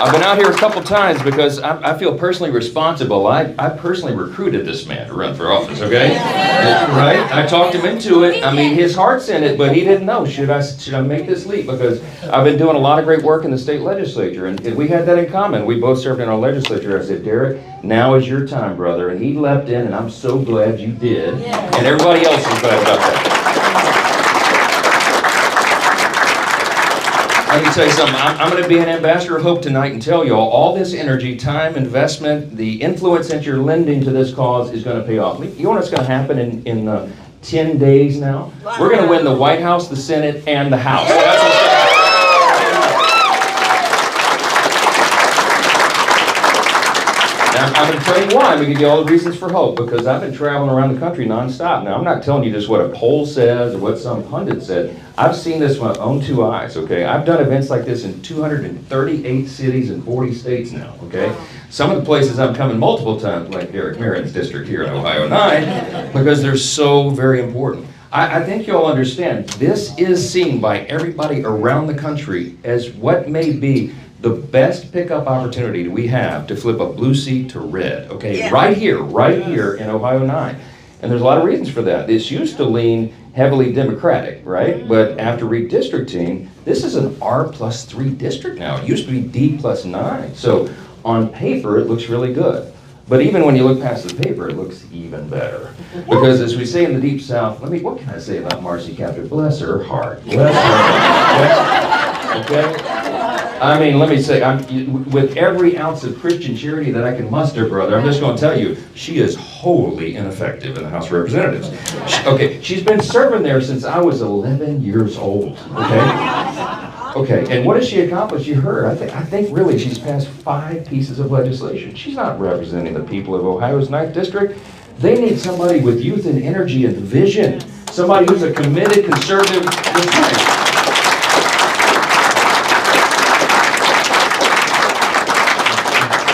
I've been out here a couple times because I feel personally responsible. I personally recruited this man to run for office, okay? Right? I talked him into it. I mean, his heart's in it, but he didn't know, should I make this leap? Because I've been doing a lot of great work in the state legislature, and we had that in common. We both served in our legislature. I said, Derek, now is your time, brother. And he leapt in, and I'm so glad you did. And everybody else is glad about that. Let me tell you something, I'm going to be an ambassador of hope tonight and tell you all this energy, time, investment, the influence that you're lending to this cause is going to pay off. You know what's going to happen in 10 days now? We're going to win the White House, the Senate, and the House. That's what's going to happen. Now, I'm going to tell you why. I'm going to give you all the reasons for hope, because I've been traveling around the country nonstop. Now, I'm not telling you just what a poll says or what some pundit said. I've seen this with my own two eyes, okay? I've done events like this in 238 cities in 40 states now, okay? Some of the places I'm coming multiple times, like Derek Merrin's district here in Ohio 9, because they're so very important. I think you'll understand, this is seen by everybody around the country as what may be the best pickup opportunity we have to flip a blue seat to red, okay? Yeah. Right here in Ohio 9. And there's a lot of reasons for that. This used to lean heavily Democratic, right? But after redistricting, this is an R+3 district now. It used to be D+9. So on paper, it looks really good. But even when you look past the paper, it looks even better. Because as we say in the Deep South, what can I say about Marcy Kaptur? Bless her heart. Bless her heart. Okay? I mean, let me say, with every ounce of Christian charity that I can muster, brother, I'm just going to tell you, she is wholly ineffective in the House of Representatives. She's been serving there since I was 11 years old, okay, and what has she accomplished? You heard, I think really she's passed 5 pieces of legislation. She's not representing the people of Ohio's 9th District. They need somebody with youth and energy and vision, somebody who's a committed conservative.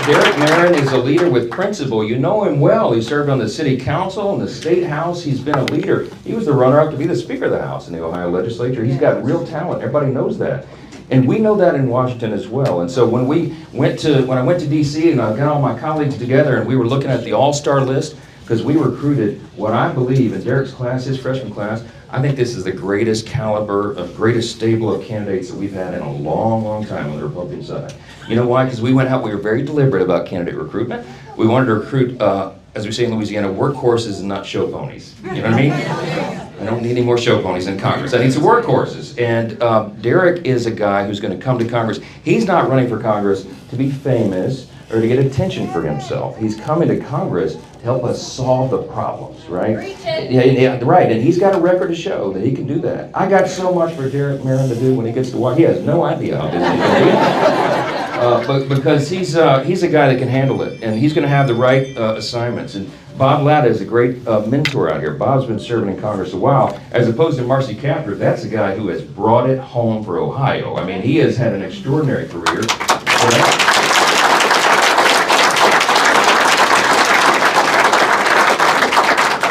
Derek Merrin is a leader with principle. You know him well. He served on the city council and the state house. He's been a leader. He was the runner-up to be the Speaker of the House in the Ohio legislature. He's got real talent. Everybody knows that. And we know that in Washington as well. And so when I went to DC and I got all my colleagues together and we were looking at the all-star list, because we recruited what I believe in Derek's class, his freshman class, I think this is the greatest caliber, greatest stable of candidates that we've had in a long, long time on the Republican side. You know why? Because we went out, we were very deliberate about candidate recruitment. We wanted to recruit, as we say in Louisiana, workhorses and not show ponies. You know what I mean? I don't need any more show ponies in Congress. I need some workhorses. And Derek is a guy who's going to come to Congress. He's not running for Congress to be famous or to get attention for himself. He's coming to Congress to help us solve the problems, right? Yeah, right, and he's got a record to show that he can do that. I got so much for Derek Merrin to do when he gets to Washington. He has no idea how busy he's going to be. But because he's a guy that can handle it, and he's going to have the right assignments. And Bob Latta is a great mentor out here. Bob's been serving in Congress a while, as opposed to Marcy Kaptur. That's a guy who has brought it home for Ohio. I mean, he has had an extraordinary career.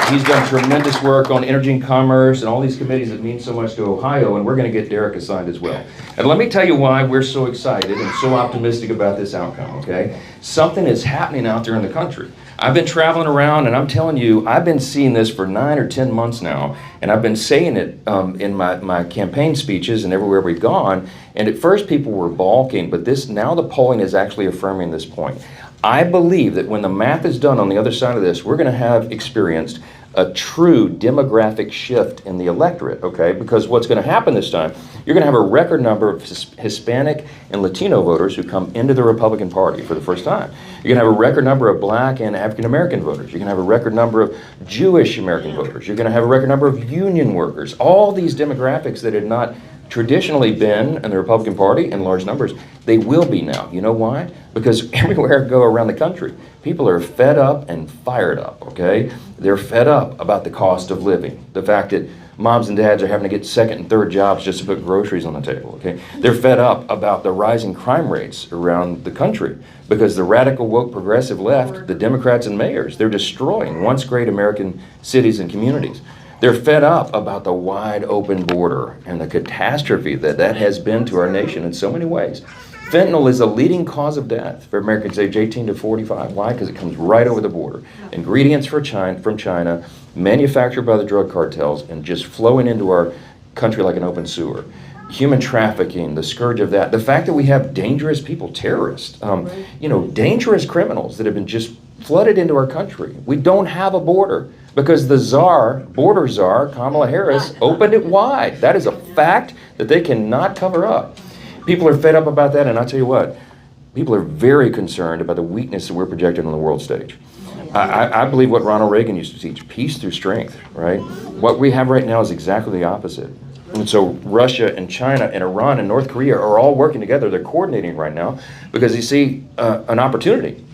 He's done tremendous work on energy and commerce and all these committees that mean so much to Ohio, and we're going to get Derek assigned as well. And let me tell you why we're so excited and so optimistic about this outcome, okay? Something is happening out there in the country. I've been traveling around, and I'm telling you, I've been seeing this for 9 or 10 months now, and I've been saying it in my campaign speeches and everywhere we've gone, and at first people were balking, but now the polling is actually affirming this point. I believe that when the math is done on the other side of this, we're going to have experienced a true demographic shift in the electorate, okay? Because what's going to happen this time, you're going to have a record number of Hispanic and Latino voters who come into the Republican Party for the first time. You're going to have a record number of Black and African American voters. You're going to have a record number of Jewish American voters. You're going to have a record number of union workers. All these demographics that had not traditionally been in the Republican Party in large numbers, they will be now. You know why? Because everywhere I go around the country, people are fed up and fired up, okay? They're fed up about the cost of living, the fact that moms and dads are having to get second and third jobs just to put groceries on the table, okay? They're fed up about the rising crime rates around the country because the radical woke progressive left, the Democrats and mayors, they're destroying once great American cities and communities. They're fed up about the wide open border and the catastrophe that has been to our nation in so many ways. Fentanyl is a leading cause of death for Americans age 18 to 45. Why? Because it comes right over the border. Ingredients from China, manufactured by the drug cartels, and just flowing into our country like an open sewer. Human trafficking, the scourge of that. The fact that we have dangerous people, terrorists, dangerous criminals that have been just flooded into our country. We don't have a border because the border czar, Kamala Harris, opened it wide. That is a fact that they cannot cover up. People are fed up about that, and I'll tell you what, people are very concerned about the weakness that we're projecting on the world stage. I believe what Ronald Reagan used to teach, peace through strength, right? What we have right now is exactly the opposite. And so Russia and China and Iran and North Korea are all working together. They're coordinating right now because you see an opportunity.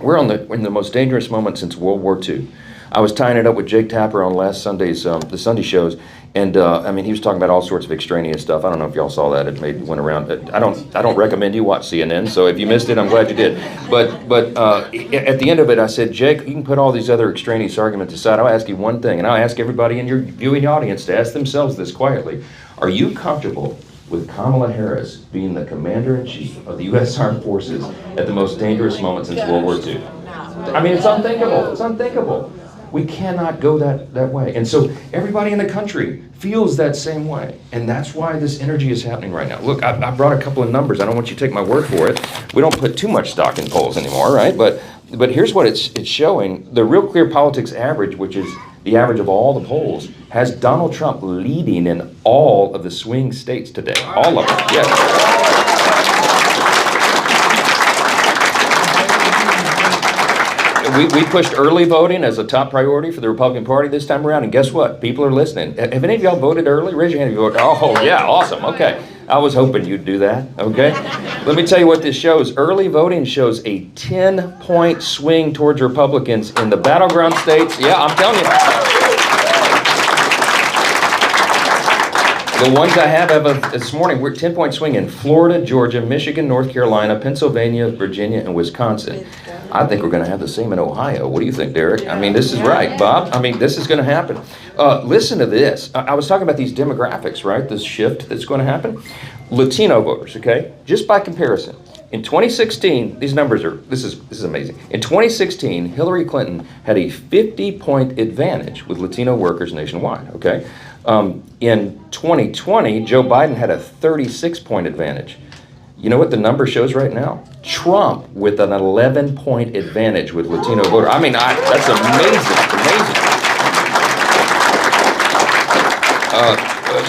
We're in the most dangerous moment since World War II. I was tying it up with Jake Tapper on last Sunday's the Sunday shows, and he was talking about all sorts of extraneous stuff. I don't know if y'all saw that. It went around. I don't recommend you watch CNN. So if you missed it, I'm glad you did. But at the end of it, I said, Jake, you can put all these other extraneous arguments aside. I'll ask you one thing, and I'll ask everybody in your viewing audience to ask themselves this quietly: are you comfortable with Kamala Harris being the commander-in-chief of the U.S. Armed Forces at the most dangerous moment since World War II? I mean, it's unthinkable. It's unthinkable. We cannot go that way. And so everybody in the country feels that same way. And that's why this energy is happening right now. Look, I brought a couple of numbers. I don't want you to take my word for it. We don't put too much stock in polls anymore, right? But here's what it's showing. The Real Clear Politics average, which is the average of all the polls, has Donald Trump leading in all of the swing states today. All of them, yes. We pushed early voting as a top priority for the Republican Party this time around, and guess what? People are listening. Have any of y'all voted early? Raise your hand if you voted. Oh, yeah, awesome. Okay. I was hoping you'd do that, okay? Let me tell you what this shows. Early voting shows a 10-point swing towards Republicans in the battleground states. Yeah, I'm telling you. The ones I have this morning, we're 10-point swing in Florida, Georgia, Michigan, North Carolina, Pennsylvania, Virginia, and Wisconsin. I think we're going to have the same in Ohio. What do you think, Derek? I mean, this is right, Bob. I mean, this is going to happen. Listen to this. I was talking about these demographics, right? This shift that's going to happen. Latino voters, okay? Just by comparison. In 2016, these numbers are, this is amazing. In 2016, Hillary Clinton had a 50-point advantage with Latino workers nationwide, okay? In 2020, Joe Biden had a 36-point advantage. You know what the number shows right now? Trump with an 11-point advantage with Latino voters. I mean, that's amazing.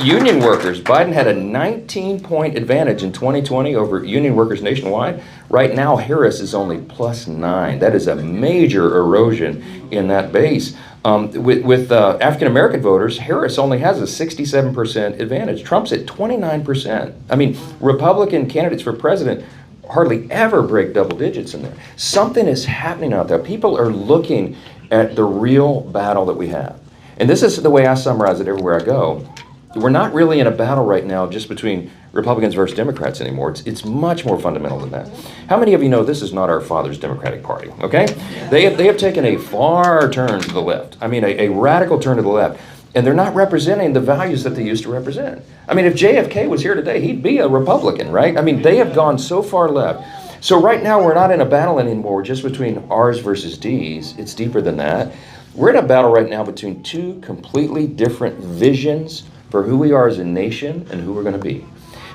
Union workers, Biden had a 19-point advantage in 2020 over union workers nationwide. Right now, Harris is only +9. That is a major erosion in that base. With African-American voters, Harris only has a 67% advantage. Trump's at 29%. I mean, Republican candidates for president hardly ever break double digits in there. Something is happening out there. People are looking at the real battle that we have. And this is the way I summarize it everywhere I go. We're not really in a battle right now just between Republicans versus Democrats anymore. It's much more fundamental than that. How many of you know this is not our father's Democratic Party, okay? They have taken a far turn to the left. I mean, a radical turn to the left. And they're not representing the values that they used to represent. I mean, if JFK was here today, he'd be a Republican, right? I mean, they have gone so far left. So right now, we're not in a battle anymore just between R's versus D's. It's deeper than that. We're in a battle right now between two completely different visions for who we are as a nation and who we're going to be.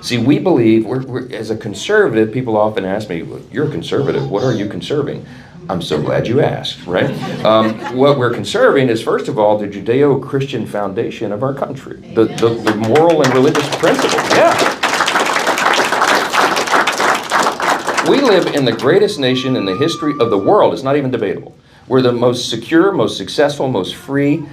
See, we believe, we're as a conservative, people often ask me, well, you're a conservative, what are you conserving? I'm so glad you asked, right? What we're conserving is, first of all, the Judeo-Christian foundation of our country, the moral and religious principles, yeah. We live in the greatest nation in the history of the world. It's not even debatable. We're the most secure, most successful, most free,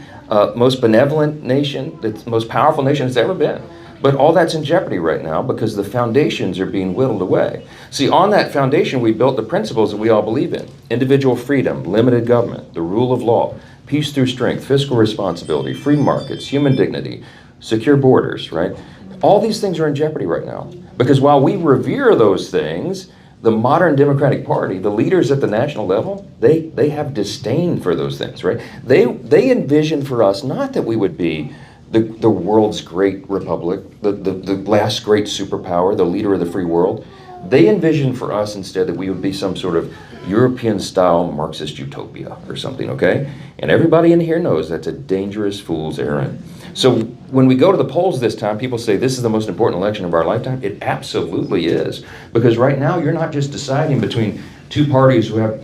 most benevolent nation, the most powerful nation it's ever been. But all that's in jeopardy right now because the foundations are being whittled away. See, on that foundation, we built the principles that we all believe in. Individual freedom, limited government, the rule of law, peace through strength, fiscal responsibility, free markets, human dignity, secure borders, right? All these things are in jeopardy right now. Because while we revere those things, the modern Democratic Party, the leaders at the national level, they have disdain for those things, right? They envision for us not that we would be the world's great republic, the last great superpower, the leader of the free world. They envision for us instead that we would be some sort of European-style Marxist utopia or something, okay? And everybody in here knows that's a dangerous fool's errand. So when we go to the polls this time, people say this is the most important election of our lifetime. It absolutely is. Because right now, you're not just deciding between two parties who have,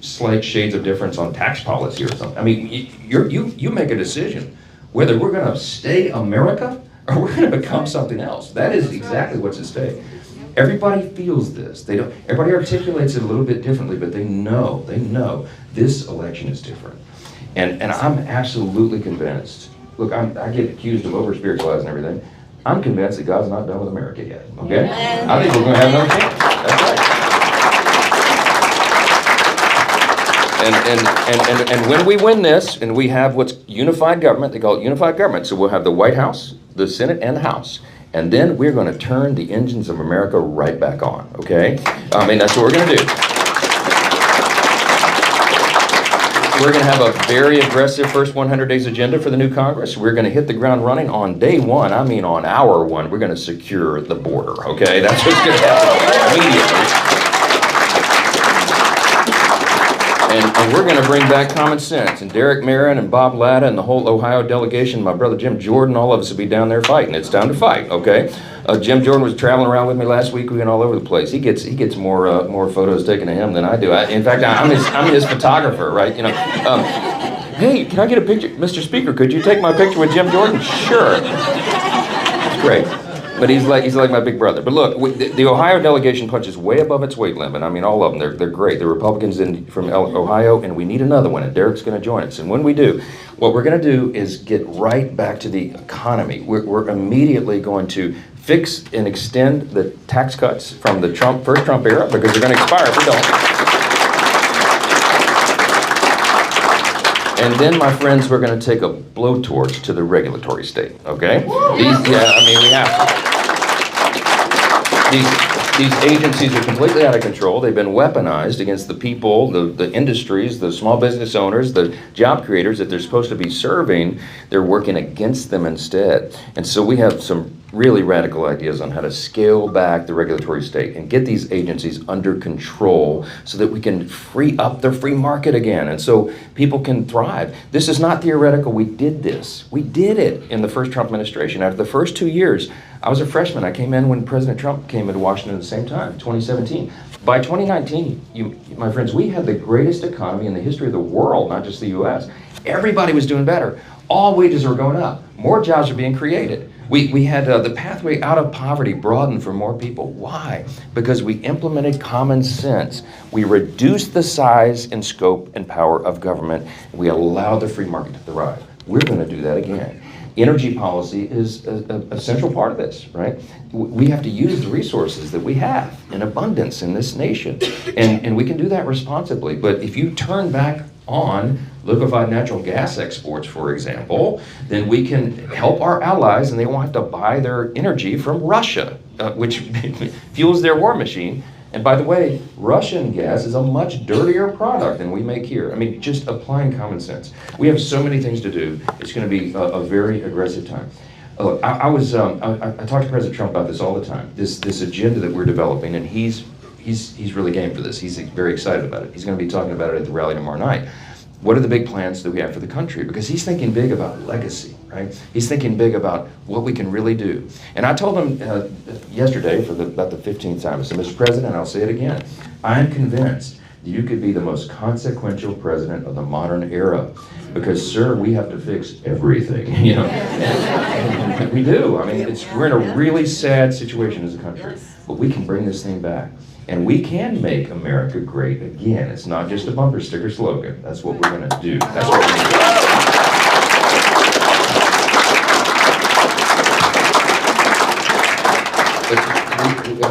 slight shades of difference on tax policy or something. I mean, you make a decision whether we're gonna stay America or we're gonna become something else. That is exactly what's at stake. Everybody feels this. Everybody articulates it a little bit differently, but they know this election is different. And I'm absolutely convinced. Look, I get accused of over-spiritualizing everything. I'm convinced that God's not done with America yet, okay? I think we're gonna have another chance. That's right. And when we win this, and we have what's unified government, they call it unified government, so we'll have the White House, the Senate, and the House. And then we're gonna turn the engines of America right back on, okay? I mean, that's what we're gonna do. We're going to have a very aggressive first 100 days agenda for the new Congress. We're going to hit the ground running on day one. I mean, on hour one, we're going to secure the border, okay? That's what's going to happen immediately. And we're going to bring back common sense. And Derek Merrin and Bob Latta and the whole Ohio delegation, my brother Jim Jordan, all of us will be down there fighting. It's time to fight, okay? Jim Jordan was traveling around with me last week. We went all over the place. He gets more photos taken of him than I do. In fact, I'm his photographer, right? Hey, can I get a picture, Mr. Speaker? Could you take my picture with Jim Jordan? Sure. It's great. But he's like my big brother. But look, the Ohio delegation punches way above its weight limit. I mean, all of them. They're great. They're Republicans from Ohio, and we need another one. And Derek's going to join us. And when we do, what we're going to do is get right back to the economy. We're immediately going to fix and extend the tax cuts from the first Trump era, because they're going to expire if we don't. And then, my friends, we're going to take a blowtorch to the regulatory state, okay? We have to. These agencies are completely out of control. They've been weaponized against the people, the industries, the small business owners, the job creators that they're supposed to be serving. They're working against them instead. And so we have some really radical ideas on how to scale back the regulatory state and get these agencies under control so that we can free up the free market again and so people can thrive. This is not theoretical. We did this. We did it in the first Trump administration. After the first 2 years, I was a freshman. I came in when President Trump came into Washington at the same time, 2017. By 2019, my friends, we had the greatest economy in the history of the world, not just the US. Everybody was doing better. All wages were going up. More jobs were being created. We had the pathway out of poverty broadened for more people. Why? Because we implemented common sense. We reduced the size and scope and power of government. We allowed the free market to thrive. We're going to do that again. Energy policy is a central part of this, right? We have to use the resources that we have in abundance in this nation. And we can do that responsibly. But if you turn back on liquefied natural gas exports, for example, then we can help our allies and they won't have to buy their energy from Russia, which fuels their war machine. And by the way, Russian gas is a much dirtier product than we make here. I mean, just applying common sense. We have so many things to do. It's going to be a very aggressive time. Look, I talk to President Trump about this all the time. This agenda that we're developing, and he's really game for this. He's very excited about it. He's going to be talking about it at the rally tomorrow night. What are the big plans that we have for the country? Because he's thinking big about legacy, right? He's thinking big about what we can really do. And I told him yesterday for about the 15th time, I said, Mr. President, I'll say it again, I'm convinced that you could be the most consequential president of the modern era. Because, sir, we have to fix everything, you know. We do. I mean, we're in a really sad situation as a country. But we can bring this thing back. And we can make America great again. It's not just a bumper sticker slogan. That's what we're going to do. That's what we're going to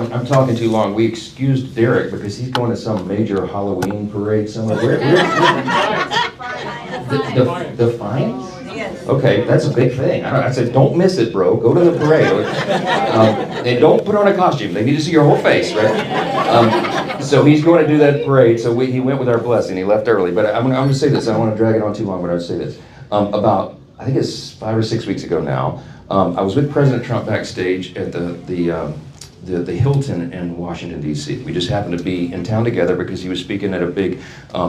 do. I'm talking too long. We excused Derek because he's going to some major Halloween parade somewhere. The fines? Okay, that's a big thing. I said, don't miss it, bro. Go to the parade. And don't put on a costume. They need to see your whole face, right? So he's going to do that parade. So he went with our blessing. He left early. But I'm going to say this. I don't want to drag it on too long, but I'll say this. About, I think it's 5 or 6 weeks ago now, I was with President Trump backstage at the the Hilton in Washington, D.C. We just happened to be in town together because he was speaking at a big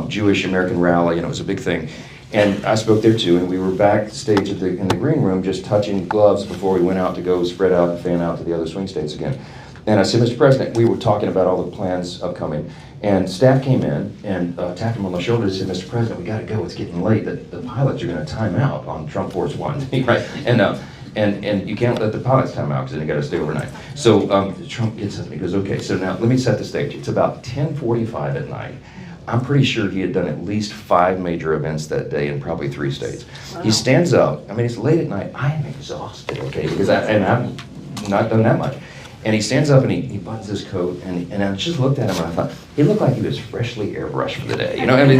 Jewish American rally, and it was a big thing. And I spoke there too, and we were backstage in the green room just touching gloves before we went out to go spread out and fan out to the other swing states again. And I said, Mr. President, we were talking about all the plans upcoming, and staff came in and tapped him on the shoulder and said, Mr. President, we got to go, it's getting late. The pilots are going to time out on Trump Force One, right? And you can't let the pilots time out because then you got to stay overnight. So Trump gets up and he goes, okay, so now let me set the stage. It's about 10:45 at night. I'm pretty sure he had done at least 5 major events that day in probably 3 states. Wow. He stands up, I mean, it's late at night, I am exhausted, okay, because I've not done that much. And he stands up and he buttons his coat, and I just looked at him and I thought, he looked like he was freshly airbrushed for the day. You know, I mean,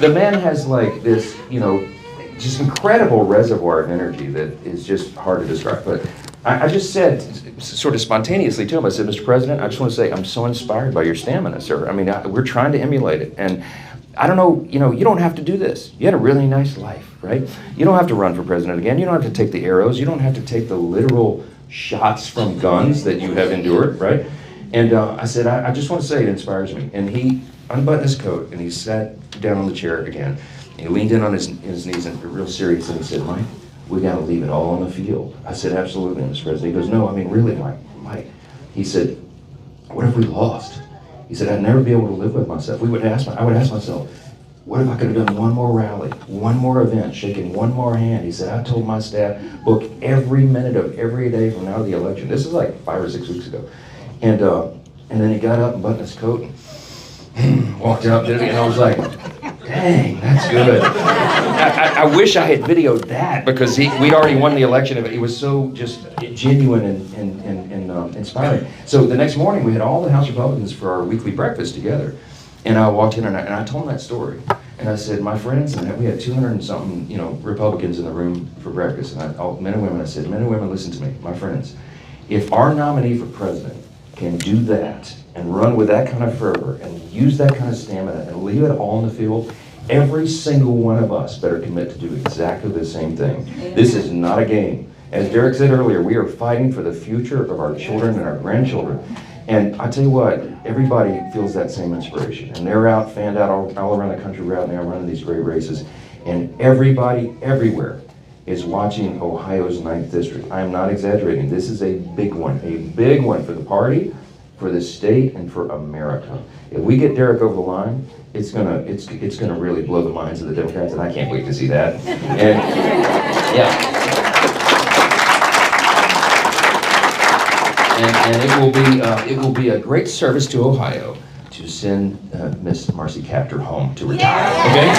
the man has like this, you know, just incredible reservoir of energy that is just hard to describe. But I just said, sort of spontaneously to him, I said, Mr. President, I just want to say I'm so inspired by your stamina, sir. I mean, we're trying to emulate it. And I don't know, you know, you don't have to do this. You had a really nice life, right? You don't have to run for president again. You don't have to take the arrows. You don't have to take the literal shots from guns that you have endured, right? And I said, I just want to say it inspires me. And he unbuttoned his coat and he sat down on the chair again. And he leaned in on his knees and real serious and he said, Mike, we got to leave it all on the field. I said, absolutely, Mr. President. He goes, no, I mean, really, Mike. He said, what if we lost? He said, I'd never be able to live with myself. I would ask myself, what if I could have done one more rally, one more event, shaken one more hand? He said, I told my staff, book every minute of every day from now to the election. This is like 5 or 6 weeks ago. And then he got up and buttoned his coat and walked out there, and I was like, dang, that's good. I wish I had videoed that because we'd already won the election. He was so just genuine and inspiring. So the next morning, we had all the House Republicans for our weekly breakfast together. And I walked in and I told them that story. And I said, my friends, and we had 200 and something, you know, Republicans in the room for breakfast. And men and women, I said, men and women, listen to me, my friends. If our nominee for president can do that and run with that kind of fervor and use that kind of stamina and leave it all in the field, every single one of us better commit to do exactly the same thing. Yeah. This is not a game. As Derek said earlier, we are fighting for the future of our children and our grandchildren. And I tell you what, everybody feels that same inspiration. And they're out, fanned out all around the country right now, running these great races. And everybody, everywhere, is watching Ohio's 9th district. I am not exaggerating. This is a big one for the party, for the state, and for America. If we get Derek over the line, it's gonna really blow the minds of the Democrats, and I can't wait to see that. And yeah. And it will be a great service to Ohio to send Miss Marcy Kaptur home to retire. Okay?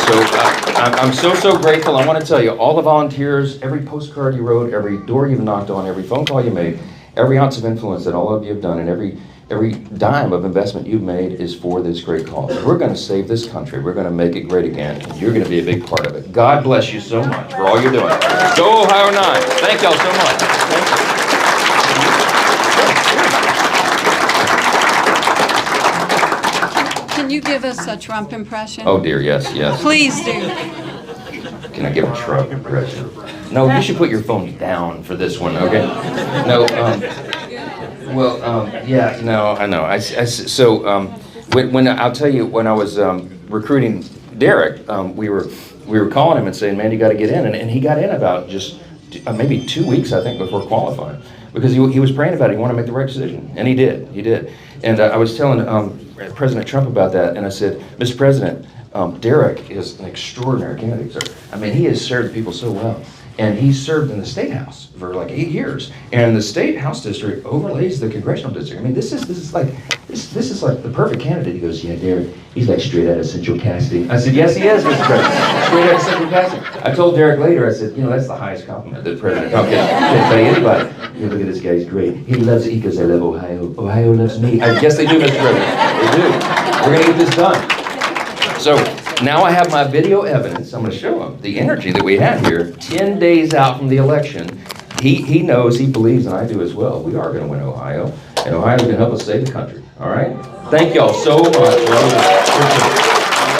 So I'm so grateful. I want to tell you, all the volunteers, every postcard you wrote, every door you've knocked on, every phone call you made, every ounce of influence that all of you have done, and every dime of investment you've made is for this great cause. We're going to save this country. We're going to make it great again. And you're going to be a big part of it. God bless you so much for all you're doing. Go Ohio 9. Thank y'all so much. Can you give us a Trump impression? Oh dear, yes. Please do. Can I give a Trump impression? No, you should put your phone down for this one, okay? No, yeah, no, I know. When I'll tell you, when I was recruiting Derek, we were calling him and saying, man, you got to get in. And he got in about just maybe 2 weeks, I think, before qualifying. Because he was praying about it. He wanted to make the right decision. And he did. And I was telling President Trump about that. And I said, Mr. President, Derek is an extraordinary candidate, sir. I mean, he has served people so well. And he served in the State House for like 8 years. And the State House district overlays the congressional district. I mean, this is like the perfect candidate. He goes, yeah, Derek, he's like straight out of Central Casting. I said, yes, he is, Mr. President. Straight out of Central Casting. I told Derek later, I said, that's the highest compliment that President Trump can pay anybody. You look at this guy, he's great. He loves it. He goes, I love Ohio. Ohio loves me. Yes, they do, Mr. President. They do. We're going to get this done. So now I have my video evidence. I'm going to show him the energy that we have here 10 days out from the election. He knows, he believes, and I do as well. We are going to win Ohio, and Ohio's going to help us save the country. All right? Thank y'all so much.